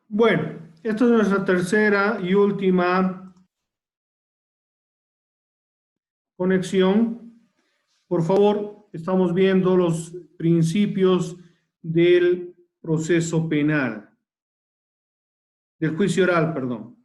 Bueno, esta es nuestra tercera y última conexión. Por favor, estamos viendo los principios del proceso penal, del juicio oral, perdón.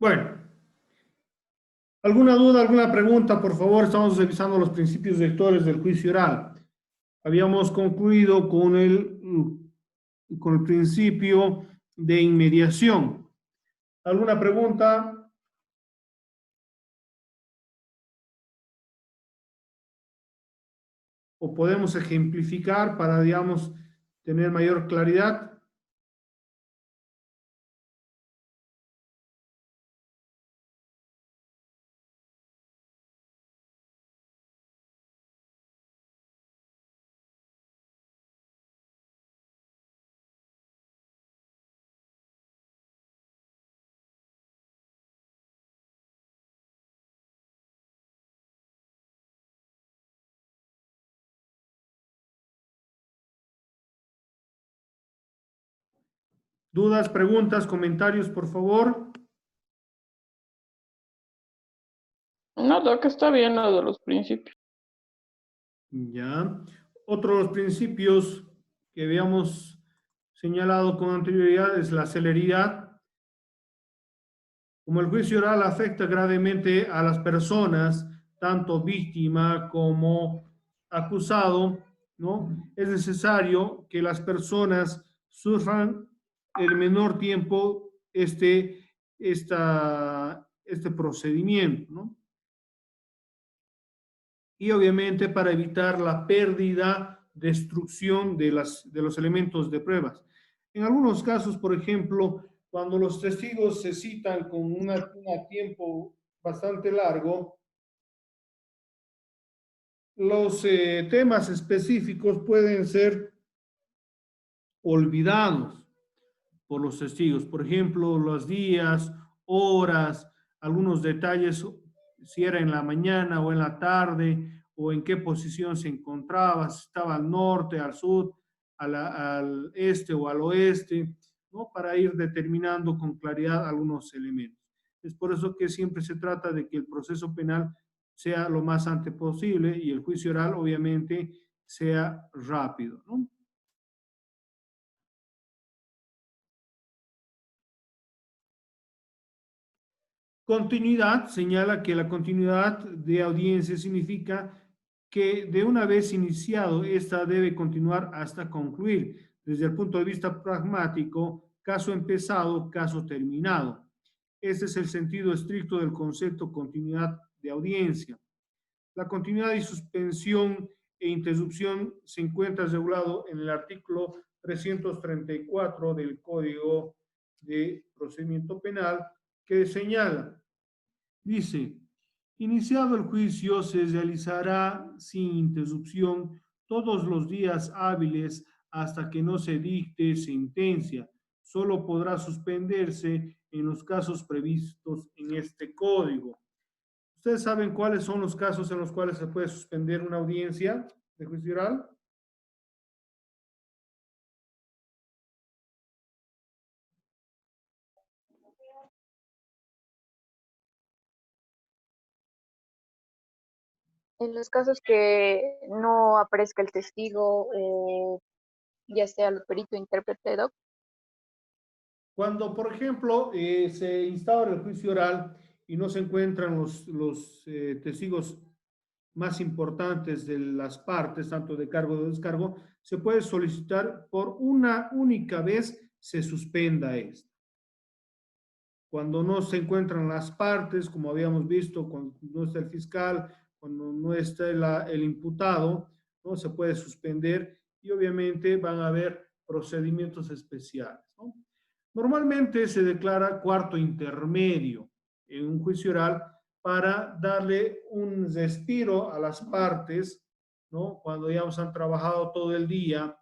Bueno, ¿alguna duda, alguna pregunta? Por favor, estamos revisando los principios rectores del juicio oral. Habíamos concluido con el principio de inmediación. ¿Alguna pregunta? ¿O podemos ejemplificar para, digamos, tener mayor claridad? ¿Dudas, preguntas, comentarios, por favor? No, Doc, está bien lo de los principios. Ya. Otro de los principios que habíamos señalado con anterioridad es la celeridad. Como el juicio oral afecta gravemente a las personas, tanto víctima como acusado, ¿no? Es necesario que las personas sufran el menor tiempo este procedimiento, ¿no? Y obviamente para evitar la pérdida, destrucción de los elementos de pruebas. En algunos casos, por ejemplo, cuando los testigos se citan con un tiempo bastante largo, los temas específicos pueden ser olvidados por los testigos. Por ejemplo, los días, horas, algunos detalles, si era en la mañana o en la tarde, o en qué posición se encontraba, si estaba al norte, al sur, al este o al oeste, ¿no? Para ir determinando con claridad algunos elementos. Es por eso que siempre se trata de que el proceso penal sea lo más antes posible y el juicio oral, obviamente, sea rápido, ¿no? Continuidad señala que la continuidad de audiencia significa que de una vez iniciado, esta debe continuar hasta concluir. Desde el punto de vista pragmático, caso empezado, caso terminado. Este es el sentido estricto del concepto continuidad de audiencia. La continuidad y suspensión e interrupción se encuentra regulado en el artículo 334 del Código de Procedimiento Penal, que señala. Dice, iniciado el juicio se realizará sin interrupción todos los días hábiles hasta que no se dicte sentencia. Solo podrá suspenderse en los casos previstos en este código. ¿Ustedes saben cuáles son los casos en los cuales se puede suspender una audiencia de juicio oral? En los casos que no aparezca el testigo o ya sea el perito intérprete, doc. Cuando, por ejemplo, se instaura el juicio oral y no se encuentran los testigos más importantes de las partes, tanto de cargo o de descargo, se puede solicitar por una única vez se suspenda esto. Cuando no se encuentran las partes, como habíamos visto, cuando no está el fiscal, cuando no está el imputado, ¿no? Se puede suspender y obviamente van a haber procedimientos especiales, ¿no? Normalmente se declara cuarto intermedio en un juicio oral para darle un respiro a las partes, ¿no? Cuando ya han trabajado todo el día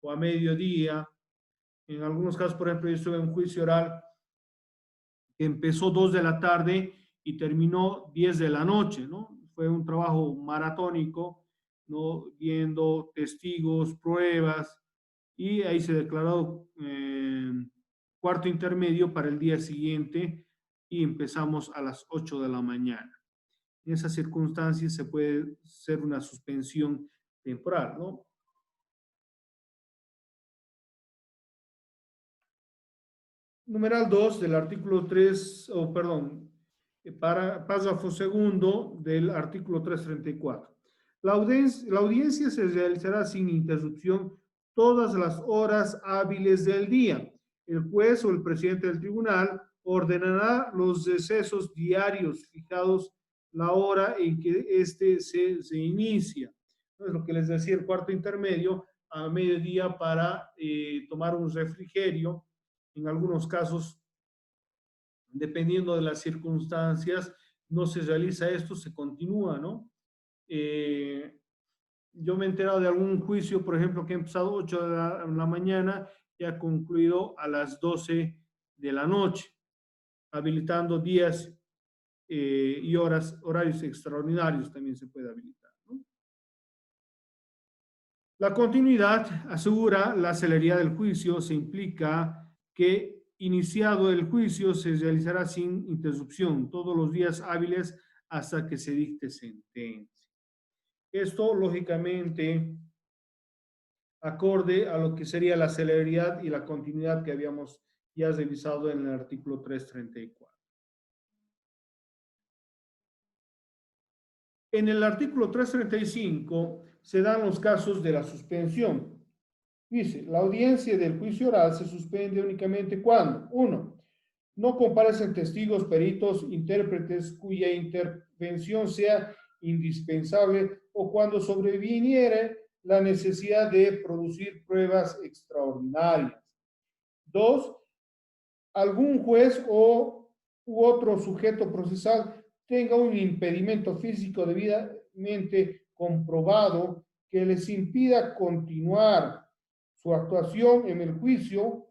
o a mediodía. En algunos casos, por ejemplo, yo estuve en un juicio oral que empezó 2 de la tarde y terminó 10 de la noche, ¿no? Fue un trabajo maratónico, ¿no? Viendo testigos, pruebas, y ahí se declaró cuarto intermedio para el día siguiente y empezamos a las 8 de la mañana. En esas circunstancias se puede hacer una suspensión temporal, ¿no? Numeral 2 del artículo 3, perdón, párrafo segundo del artículo 334. La audiencia se realizará sin interrupción todas las horas hábiles del día. El juez o el presidente del tribunal ordenará los decesos diarios fijados la hora en que éste se inicia. Es lo que les decía, el cuarto intermedio a mediodía para tomar un refrigerio. En algunos casos, dependiendo de las circunstancias, no se realiza esto, se continúa, ¿no? Yo me he enterado de algún juicio, por ejemplo, que ha empezado 8 de la mañana y ha concluido a las 12 de la noche, habilitando días y horas, horarios extraordinarios también se puede habilitar, ¿no? La continuidad asegura la celeridad del juicio, se implica que iniciado el juicio se realizará sin interrupción todos los días hábiles hasta que se dicte sentencia. Esto, lógicamente, acorde a lo que sería la celeridad y la continuidad que habíamos ya revisado en el artículo 334. En el artículo 335 se dan los casos de la suspensión. Dice, la audiencia del juicio oral se suspende únicamente cuando, uno, no comparecen testigos, peritos, intérpretes cuya intervención sea indispensable o cuando sobreviniere la necesidad de producir pruebas extraordinarias. Dos, algún juez u otro sujeto procesal tenga un impedimento físico debidamente comprobado que les impida continuar su actuación en el juicio,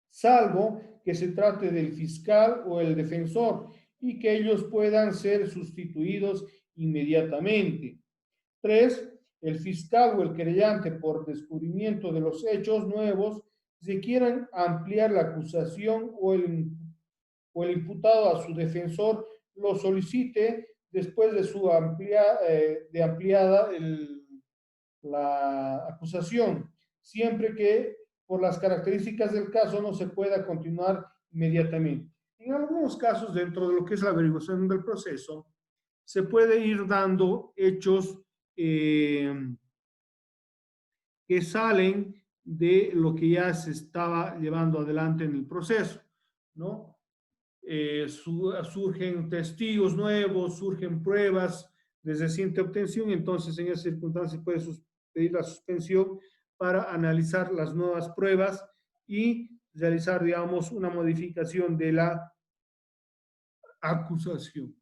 salvo que se trate del fiscal o el defensor y que ellos puedan ser sustituidos inmediatamente. 3. El fiscal o el querellante, por descubrimiento de los hechos nuevos, si quieran ampliar la acusación o el imputado a su defensor lo solicite después de su ampliada la acusación, siempre que por las características del caso no se pueda continuar inmediatamente. En algunos casos, dentro de lo que es la averiguación del proceso, se puede ir dando hechos que salen de lo que ya se estaba llevando adelante en el proceso, ¿no? Surgen testigos nuevos, surgen pruebas de reciente obtención, entonces en esas circunstancias puede pedir la suspensión para analizar las nuevas pruebas y realizar, digamos, una modificación de la acusación.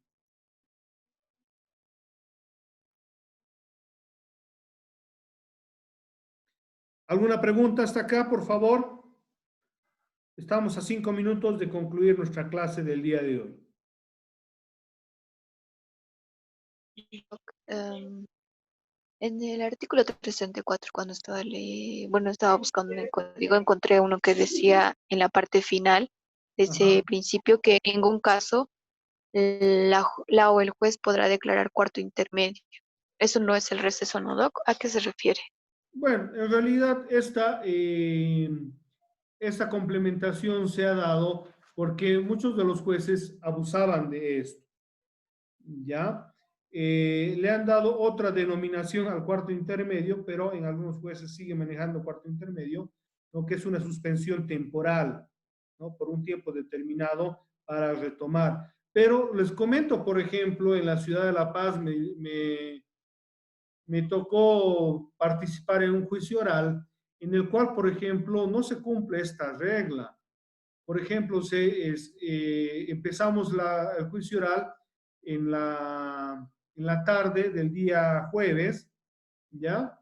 ¿Alguna pregunta hasta acá, por favor? Estamos a 5 minutos de concluir nuestra clase del día de hoy. En el artículo 364, cuando estaba buscando en el código, encontré uno que decía en la parte final de ese Ajá. principio que en ningún caso la o el juez podrá declarar cuarto intermedio. Eso no es el receso, ¿no, Doc? ¿A qué se refiere? Bueno, en realidad esta complementación se ha dado porque muchos de los jueces abusaban de esto, ¿ya? Le han dado otra denominación al cuarto intermedio, pero en algunos jueces sigue manejando cuarto intermedio, lo que es una suspensión temporal, ¿no? Por un tiempo determinado para retomar. Pero les comento, por ejemplo, en la ciudad de La Paz me tocó participar en un juicio oral en el cual, por ejemplo, no se cumple esta regla. Por ejemplo, empezamos el juicio oral en la tarde del día jueves, ¿ya?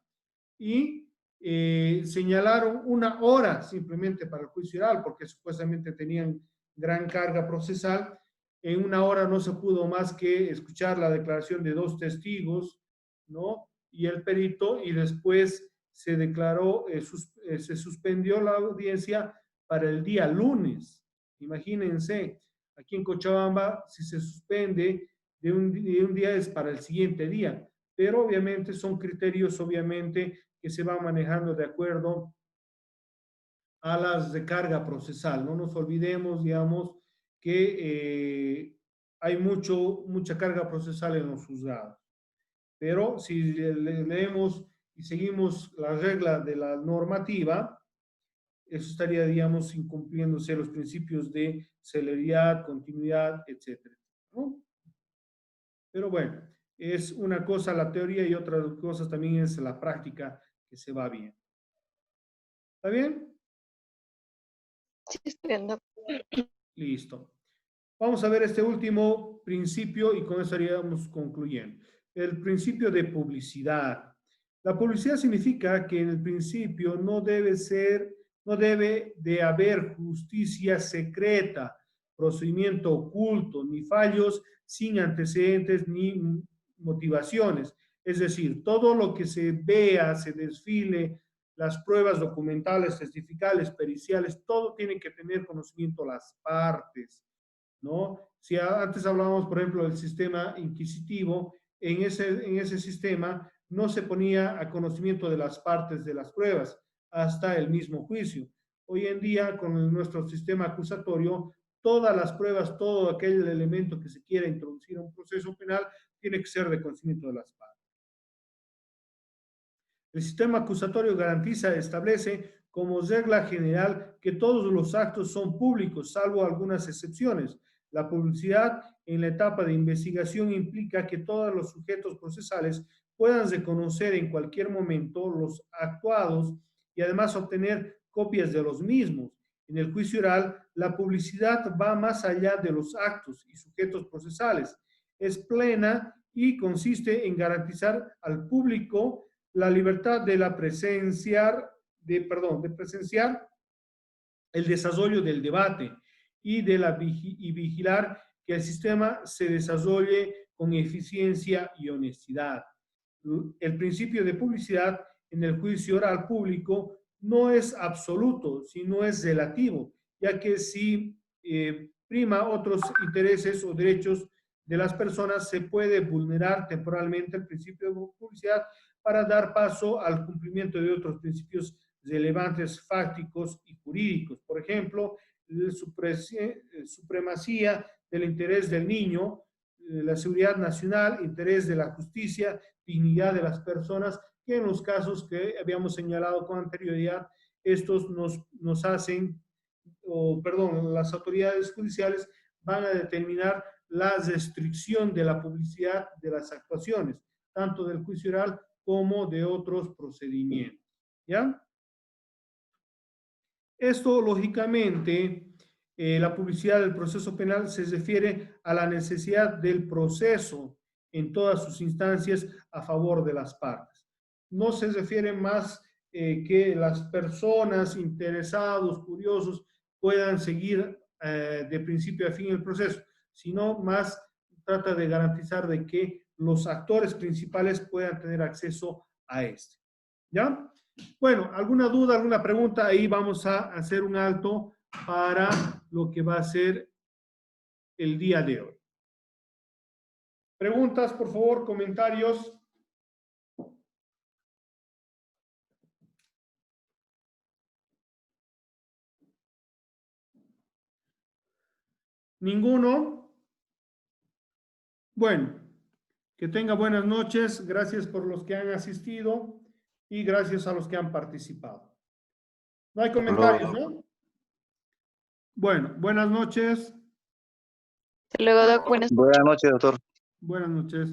Y señalaron una hora simplemente para el juicio oral, porque supuestamente tenían gran carga procesal. En una hora no se pudo más que escuchar la declaración de dos testigos, ¿no? Y el perito, y después se declaró, se suspendió la audiencia para el día lunes. Imagínense, aquí en Cochabamba, si se suspende de un día es para el siguiente día, pero obviamente son criterios, obviamente, que se van manejando de acuerdo a las de carga procesal. No nos olvidemos, digamos, que hay mucha carga procesal en los juzgados. Pero si leemos y seguimos la regla de la normativa, eso estaría, digamos, incumpliéndose los principios de celeridad, continuidad, etcétera, ¿no? Pero bueno, es una cosa la teoría y otra cosa también es la práctica que se va bien. ¿Está bien? Sí, estoy viendo. Listo. Vamos a ver este último principio y con eso estaríamos concluyendo. El principio de publicidad. La publicidad significa que en el principio no debe de haber justicia secreta, procedimiento oculto, ni fallos sin antecedentes ni motivaciones. Es decir, todo lo que se vea, se desfile, las pruebas documentales, testificales, periciales, todo tiene que tener conocimiento las partes, ¿no? Si antes hablábamos, por ejemplo, del sistema inquisitivo, en ese sistema no se ponía a conocimiento de las partes de las pruebas hasta el mismo juicio. Hoy en día, con nuestro sistema acusatorio, todas las pruebas, todo aquel elemento que se quiera introducir a un proceso penal, tiene que ser de conocimiento de las partes. El sistema acusatorio garantiza, establece como regla general que todos los actos son públicos, salvo algunas excepciones. La publicidad en la etapa de investigación implica que todos los sujetos procesales puedan reconocer en cualquier momento los actuados y además obtener copias de los mismos. En el juicio oral, la publicidad va más allá de los actos y sujetos procesales. Es plena y consiste en garantizar al público la libertad de presenciar el desarrollo del debate y vigilar que el sistema se desarrolle con eficiencia y honestidad. El principio de publicidad en el juicio oral público no es absoluto, sino es relativo, ya que si prima otros intereses o derechos de las personas, se puede vulnerar temporalmente el principio de publicidad para dar paso al cumplimiento de otros principios relevantes, fácticos y jurídicos. Por ejemplo, la supremacía del interés del niño, la seguridad nacional, interés de la justicia, dignidad de las personas, que en los casos que habíamos señalado con anterioridad, estos nos hacen, las autoridades judiciales van a determinar la restricción de la publicidad de las actuaciones, tanto del juicio oral como de otros procedimientos. ¿Ya? Esto, lógicamente, la publicidad del proceso penal se refiere a la necesidad del proceso en todas sus instancias a favor de las partes. No se refiere más que las personas interesados, curiosos, puedan seguir de principio a fin el proceso, sino más trata de garantizar de que los actores principales puedan tener acceso a este. ¿Ya? Bueno, ¿alguna duda, alguna pregunta? Ahí vamos a hacer un alto para lo que va a ser el día de hoy. Preguntas, por favor, comentarios. ¿Ninguno? Bueno, que tenga buenas noches. Gracias por los que han asistido y gracias a los que han participado. No hay comentarios, ¿no? Bueno, buenas noches. Hasta luego, Doc. Buenas Buenas noches, doctor. Buenas noches.